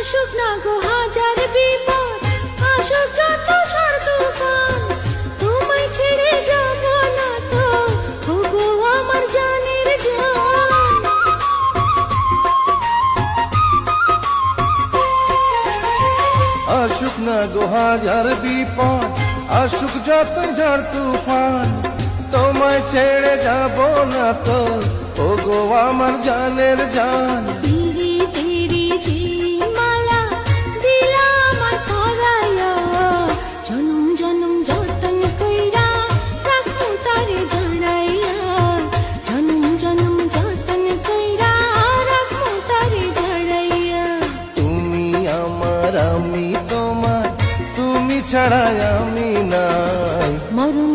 আসুক না গো হাজার বিপদ, আসুক যত ঝড় তুফান, তোমায় ছেড়ে যাব না তো ওগো আমার জানের জান। আসুক না গো হাজার বিপদ, আসুক যত ঝড় তুফান, তোমায় ছেড়ে যাব না তো ওগো আমার জানের জান। তেরি তেরি যে মালা দিলা আমার পরায়া, জনম জনম যতন কইরা রাখমু তারে জড়াইয়া, জনম জনম যতন কইরা রাখমু তারে জড়াইয়া। তুমি আমার আমি তোমার, তুমি ছাড়া আমি নাই। মরণ